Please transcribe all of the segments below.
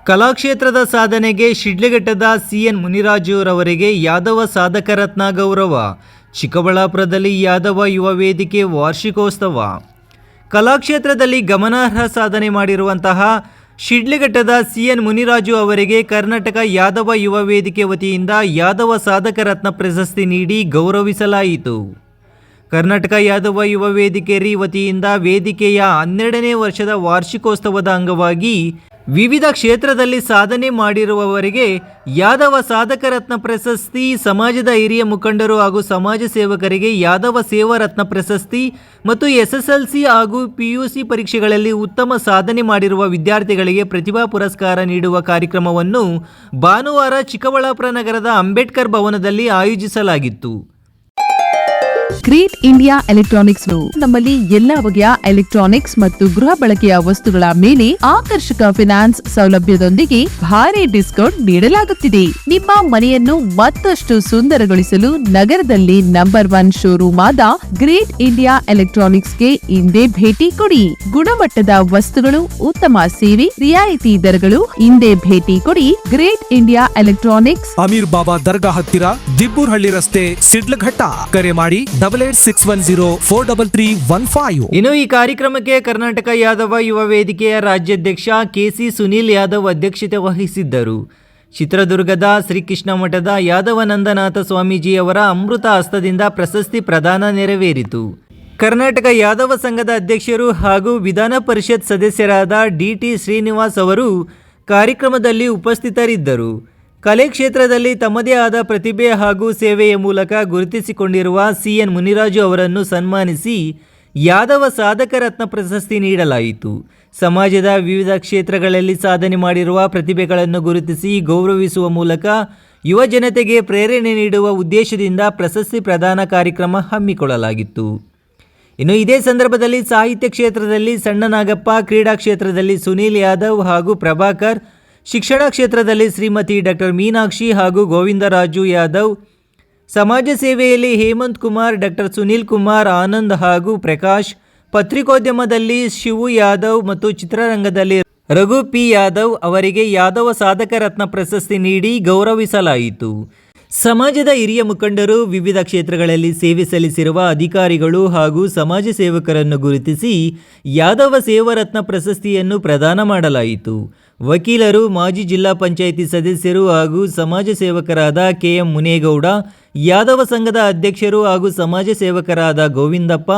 ಕಲಾಕ್ಷೇತ್ರದ ಸಾಧನೆಗೆ ಶಿಡ್ಲಘಟ್ಟದ ಸಿಎನ್ ಮುನಿರಾಜುರವರಿಗೆ ಯಾದವ ಸಾಧಕ ರತ್ನ ಗೌರವ. ಚಿಕ್ಕಬಳ್ಳಾಪುರದಲ್ಲಿ ಯಾದವ ಯುವ ವೇದಿಕೆ ವಾರ್ಷಿಕೋತ್ಸವ. ಕಲಾಕ್ಷೇತ್ರದಲ್ಲಿ ಗಮನಾರ್ಹ ಸಾಧನೆ ಮಾಡಿರುವಂತಹ ಶಿಡ್ಲಘಟ್ಟದ ಸಿಎನ್ ಮುನಿರಾಜು ಅವರಿಗೆ ಕರ್ನಾಟಕ ಯಾದವ ಯುವ ವೇದಿಕೆ ವತಿಯಿಂದ ಯಾದವ ಸಾಧಕ ರತ್ನ ಪ್ರಶಸ್ತಿ ನೀಡಿ ಗೌರವಿಸಲಾಯಿತು. ಕರ್ನಾಟಕ ಯಾದವ ಯುವ ವೇದಿಕೆ ವತಿಯಿಂದ ವೇದಿಕೆಯ 12ನೇ ವರ್ಷದ ವಾರ್ಷಿಕೋತ್ಸವದ ಅಂಗವಾಗಿ ವಿವಿಧ ಕ್ಷೇತ್ರದಲ್ಲಿ ಸಾಧನೆ ಮಾಡಿರುವವರಿಗೆ ಯಾದವ ಸಾಧಕ ರತ್ನ ಪ್ರಶಸ್ತಿ, ಸಮಾಜದ ಹಿರಿಯ ಮುಖಂಡರು ಹಾಗೂ ಸಮಾಜ ಸೇವಕರಿಗೆ ಯಾದವ ಸೇವಾ ರತ್ನ ಪ್ರಶಸ್ತಿ ಮತ್ತು SSLC ಹಾಗೂ PUC ಪರೀಕ್ಷೆಗಳಲ್ಲಿ ಉತ್ತಮ ಸಾಧನೆ ಮಾಡಿರುವ ವಿದ್ಯಾರ್ಥಿಗಳಿಗೆ ಪ್ರತಿಭಾ ಪುರಸ್ಕಾರ ನೀಡುವ ಕಾರ್ಯಕ್ರಮವನ್ನು ಭಾನುವಾರ ಚಿಕ್ಕಬಳ್ಳಾಪುರ ನಗರದ ಅಂಬೇಡ್ಕರ್ ಭವನದಲ್ಲಿ ಆಯೋಜಿಸಲಾಗಿತ್ತು. ಗ್ರೇಟ್ ಇಂಡಿಯಾ ಎಲೆಕ್ಟ್ರಾನಿಕ್ಸ್ ನಮ್ಮಲ್ಲಿ ಎಲ್ಲಾ ಬಗೆಯ ಎಲೆಕ್ಟ್ರಾನಿಕ್ಸ್ ಮತ್ತು ಗೃಹ ಬಳಕೆಯ ವಸ್ತುಗಳ ಮೇಲೆ ಆಕರ್ಷಕ ಫಿನಾನ್ಸ್ ಸೌಲಭ್ಯದೊಂದಿಗೆ ಭಾರಿ ಡಿಸ್ಕೌಂಟ್ ನೀಡಲಾಗುತ್ತಿದೆ. ನಿಮ್ಮ ಮನೆಯನ್ನು ಮತ್ತಷ್ಟು ಸುಂದರಗೊಳಿಸಲು ನಗರದಲ್ಲಿ ನಂಬರ್ 1 ಶೋರೂಮ್ ಆದ ಗ್ರೇಟ್ ಇಂಡಿಯಾ ಎಲೆಕ್ಟ್ರಾನಿಕ್ಸ್ಗೆ ಇಂದೇ ಭೇಟಿ ಕೊಡಿ. ಗುಣಮಟ್ಟದ ವಸ್ತುಗಳು, ಉತ್ತಮ ಸೇವೆ, ರಿಯಾಯಿತಿ ದರಗಳು. ಇಂದೇ ಭೇಟಿ ಕೊಡಿ. ಗ್ರೇಟ್ ಇಂಡಿಯಾ ಎಲೆಕ್ಟ್ರಾನಿಕ್ಸ್, ಅಮೀರ್ ಬಾಬಾ ದರ್ಗಾ ಹತ್ತಿರ, ದಿಬ್ಬೂರ್ಹಳ್ಳಿ ರಸ್ತೆ, ಶಿಡ್ಲಘಟ್ಟ. ಕರೆ ಮಾಡಿ 8861043315. ಇನ್ನು ಈ ಕಾರ್ಯಕ್ರಮಕ್ಕೆ ಕರ್ನಾಟಕ ಯಾದವ ಯುವ ವೇದಿಕೆಯ ರಾಜ್ಯಾಧ್ಯಕ್ಷ KC ಸುನೀಲ್ ಯಾದವ್ ಅಧ್ಯಕ್ಷತೆ ವಹಿಸಿದ್ದರು. ಚಿತ್ರದುರ್ಗದ ಶ್ರೀಕೃಷ್ಣ ಮಠದ ಯಾದವನಂದನಾಥ ಸ್ವಾಮೀಜಿಯವರ ಅಮೃತ ಹಸ್ತದಿಂದ ಪ್ರಶಸ್ತಿ ಪ್ರದಾನ ನೆರವೇರಿತು. ಕರ್ನಾಟಕ ಯಾದವ ಸಂಘದ ಅಧ್ಯಕ್ಷರು ಹಾಗೂ ವಿಧಾನ ಪರಿಷತ್ ಸದಸ್ಯರಾದ DT ಶ್ರೀನಿವಾಸ್ ಅವರು ಕಾರ್ಯಕ್ರಮದಲ್ಲಿ ಉಪಸ್ಥಿತರಿದ್ದರು. ಕಲೆ ಕ್ಷೇತ್ರದಲ್ಲಿ ತಮ್ಮದೇ ಆದ ಪ್ರತಿಭೆ ಹಾಗೂ ಸೇವೆಯ ಮೂಲಕ ಗುರುತಿಸಿಕೊಂಡಿರುವ CN ಮುನಿರಾಜು ಅವರನ್ನು ಸನ್ಮಾನಿಸಿ ಯಾದವ ಸಾಧಕ ರತ್ನ ಪ್ರಶಸ್ತಿ ನೀಡಲಾಯಿತು. ಸಮಾಜದ ವಿವಿಧ ಕ್ಷೇತ್ರಗಳಲ್ಲಿ ಸಾಧನೆ ಮಾಡಿರುವ ಪ್ರತಿಭೆಗಳನ್ನು ಗುರುತಿಸಿ ಗೌರವಿಸುವ ಮೂಲಕ ಯುವ ಜನತೆಗೆ ಪ್ರೇರಣೆ ನೀಡುವ ಉದ್ದೇಶದಿಂದ ಪ್ರಶಸ್ತಿ ಪ್ರದಾನ ಕಾರ್ಯಕ್ರಮ ಹಮ್ಮಿಕೊಳ್ಳಲಾಗಿತ್ತು. ಇನ್ನು ಇದೇ ಸಂದರ್ಭದಲ್ಲಿ ಸಾಹಿತ್ಯ ಕ್ಷೇತ್ರದಲ್ಲಿ ಸಣ್ಣ ನಾಗಪ್ಪ, ಕ್ರೀಡಾ ಕ್ಷೇತ್ರದಲ್ಲಿ ಸುನೀಲ್ ಯಾದವ್ ಹಾಗೂ ಪ್ರಭಾಕರ್, ಶಿಕ್ಷಣ ಕ್ಷೇತ್ರದಲ್ಲಿ ಶ್ರೀಮತಿ ಡಾಕ್ಟರ್ ಮೀನಾಕ್ಷಿ ಹಾಗೂ ಗೋವಿಂದರಾಜು ಯಾದವ್, ಸಮಾಜ ಸೇವೆಯಲ್ಲಿ ಹೇಮಂತ್ ಕುಮಾರ್, ಡಾಕ್ಟರ್ ಸುನೀಲ್ ಕುಮಾರ್, ಆನಂದ್ ಹಾಗೂ ಪ್ರಕಾಶ್, ಪತ್ರಿಕೋದ್ಯಮದಲ್ಲಿ ಶಿವು ಯಾದವ್ ಮತ್ತು ಚಿತ್ರರಂಗದಲ್ಲಿ ರಘು P ಯಾದವ್ ಅವರಿಗೆ ಯಾದವ ಸಾಧಕ ರತ್ನ ಪ್ರಶಸ್ತಿ ನೀಡಿ ಗೌರವಿಸಲಾಯಿತು. ಸಮಾಜದ ಹಿರಿಯ ಮುಖಂಡರು, ವಿವಿಧ ಕ್ಷೇತ್ರಗಳಲ್ಲಿ ಸೇವೆ ಸಲ್ಲಿಸಿರುವ ಅಧಿಕಾರಿಗಳು ಹಾಗೂ ಸಮಾಜ ಸೇವಕರನ್ನು ಗುರುತಿಸಿ ಯಾದವ ಸೇವಾ ರತ್ನ ಪ್ರಶಸ್ತಿಯನ್ನು ಪ್ರದಾನ ಮಾಡಲಾಯಿತು. ವಕೀಲರು, ಮಾಜಿ ಜಿಲ್ಲಾ ಪಂಚಾಯಿತಿ ಸದಸ್ಯರು ಹಾಗೂ ಸಮಾಜ ಸೇವಕರಾದ KM ಮುನೇಗೌಡ, ಯಾದವ ಸಂಘದ ಅಧ್ಯಕ್ಷರು ಹಾಗೂ ಸಮಾಜ ಸೇವಕರಾದ ಗೋವಿಂದಪ್ಪ,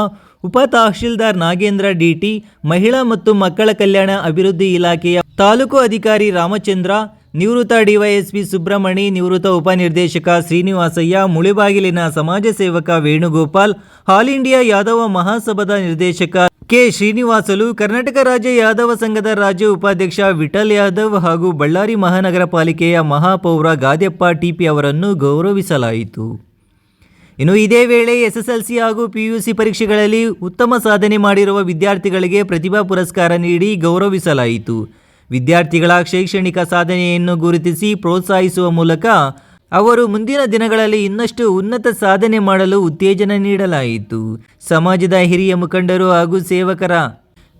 ಉಪ ತಹಶೀಲ್ದಾರ್ ನಾಗೇಂದ್ರ DT, ಮಹಿಳಾ ಮತ್ತು ಮಕ್ಕಳ ಕಲ್ಯಾಣ ಅಭಿವೃದ್ಧಿ ಇಲಾಖೆಯ ತಾಲೂಕು ಅಧಿಕಾರಿ ರಾಮಚಂದ್ರ, ನಿವೃತ್ತ DYSP ಸುಬ್ರಹ್ಮಣಿ, ನಿವೃತ್ತ ಉಪನಿರ್ದೇಶಕ ಶ್ರೀನಿವಾಸಯ್ಯ, ಮುಳಿಬಾಗಿಲಿನ ಸಮಾಜ ಸೇವಕ ವೇಣುಗೋಪಾಲ್, ಆಲ್ ಇಂಡಿಯಾ ಯಾದವ ಮಹಾಸಭಾದ ನಿರ್ದೇಶಕ K ಶ್ರೀನಿವಾಸಲು, ಕರ್ನಾಟಕ ರಾಜ್ಯ ಯಾದವ ಸಂಘದ ರಾಜ್ಯ ಉಪಾಧ್ಯಕ್ಷ ವಿಠಲ್ ಯಾದವ್ ಹಾಗೂ ಬಳ್ಳಾರಿ ಮಹಾನಗರ ಪಾಲಿಕೆಯ ಮಹಾಪೌರ ಗಾದ್ಯಪ್ಪ TP ಅವರನ್ನು ಗೌರವಿಸಲಾಯಿತು. ಇನ್ನು ಇದೇ ವೇಳೆ SSLC ಹಾಗೂ PUC ಪರೀಕ್ಷೆಗಳಲ್ಲಿ ಉತ್ತಮ ಸಾಧನೆ ಮಾಡಿರುವ ವಿದ್ಯಾರ್ಥಿಗಳಿಗೆ ಪ್ರತಿಭಾ ಪುರಸ್ಕಾರ ನೀಡಿ ಗೌರವಿಸಲಾಯಿತು. ವಿದ್ಯಾರ್ಥಿಗಳ ಶೈಕ್ಷಣಿಕ ಸಾಧನೆಯನ್ನು ಗುರುತಿಸಿ ಪ್ರೋತ್ಸಾಹಿಸುವ ಮೂಲಕ ಅವರು ಮುಂದಿನ ದಿನಗಳಲ್ಲಿ ಇನ್ನಷ್ಟು ಉನ್ನತ ಸಾಧನೆ ಮಾಡಲು ಉತ್ತೇಜನ ನೀಡಲಾಯಿತು. ಸಮಾಜದ ಹಿರಿಯ ಮುಖಂಡರು ಹಾಗೂ ಸೇವಕರ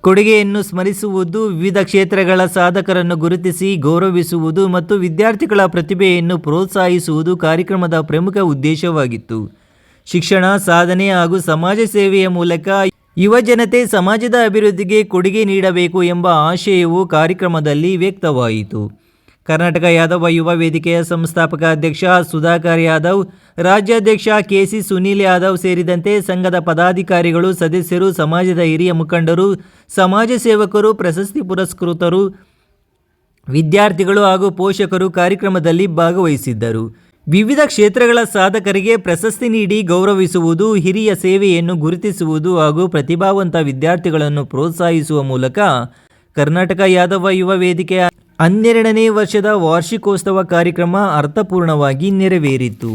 ಕೊಡುಗೆಯನ್ನು ಸ್ಮರಿಸುವುದು, ವಿವಿಧ ಕ್ಷೇತ್ರಗಳ ಸಾಧಕರನ್ನು ಗುರುತಿಸಿ ಗೌರವಿಸುವುದು ಮತ್ತು ವಿದ್ಯಾರ್ಥಿಗಳ ಪ್ರತಿಭೆಯನ್ನು ಪ್ರೋತ್ಸಾಹಿಸುವುದು ಕಾರ್ಯಕ್ರಮದ ಪ್ರಮುಖ ಉದ್ದೇಶವಾಗಿತ್ತು. ಶಿಕ್ಷಣ, ಸಾಧನೆ ಹಾಗೂ ಸಮಾಜ ಸೇವೆಯ ಮೂಲಕ ಯುವ ಜನತೆ ಸಮಾಜದ ಅಭಿವೃದ್ಧಿಗೆ ಕೊಡುಗೆ ನೀಡಬೇಕು ಎಂಬ ಆಶಯವು ಕಾರ್ಯಕ್ರಮದಲ್ಲಿ ವ್ಯಕ್ತವಾಯಿತು. ಕರ್ನಾಟಕ ಯಾದವ ಯುವ ವೇದಿಕೆಯ ಸಂಸ್ಥಾಪಕ ಅಧ್ಯಕ್ಷ ಸುಧಾಕರ್ ಯಾದವ್, ರಾಜ್ಯಾಧ್ಯಕ್ಷ KC ಸುನೀಲ್ ಯಾದವ್ ಸೇರಿದಂತೆ ಸಂಘದ ಪದಾಧಿಕಾರಿಗಳು, ಸದಸ್ಯರು, ಸಮಾಜದ ಹಿರಿಯ ಮುಖಂಡರು, ಸಮಾಜ ಸೇವಕರು, ಪ್ರಶಸ್ತಿ ಪುರಸ್ಕೃತರು, ವಿದ್ಯಾರ್ಥಿಗಳು ಹಾಗೂ ಪೋಷಕರು ಕಾರ್ಯಕ್ರಮದಲ್ಲಿ ಭಾಗವಹಿಸಿದ್ದರು. ವಿವಿಧ ಕ್ಷೇತ್ರಗಳ ಸಾಧಕರಿಗೆ ಪ್ರಶಸ್ತಿ ನೀಡಿ ಗೌರವಿಸುವುದು, ಹಿರಿಯ ಸೇವೆಯನ್ನು ಗುರುತಿಸುವುದು ಹಾಗೂ ಪ್ರತಿಭಾವಂತ ವಿದ್ಯಾರ್ಥಿಗಳನ್ನು ಪ್ರೋತ್ಸಾಹಿಸುವ ಮೂಲಕ ಕರ್ನಾಟಕ ಯಾದವ ಯುವ ವೇದಿಕೆಯ 12ನೇ ವರ್ಷದ ವಾರ್ಷಿಕೋತ್ಸವ ಕಾರ್ಯಕ್ರಮ ಅರ್ಥಪೂರ್ಣವಾಗಿ ನೆರವೇರಿತು.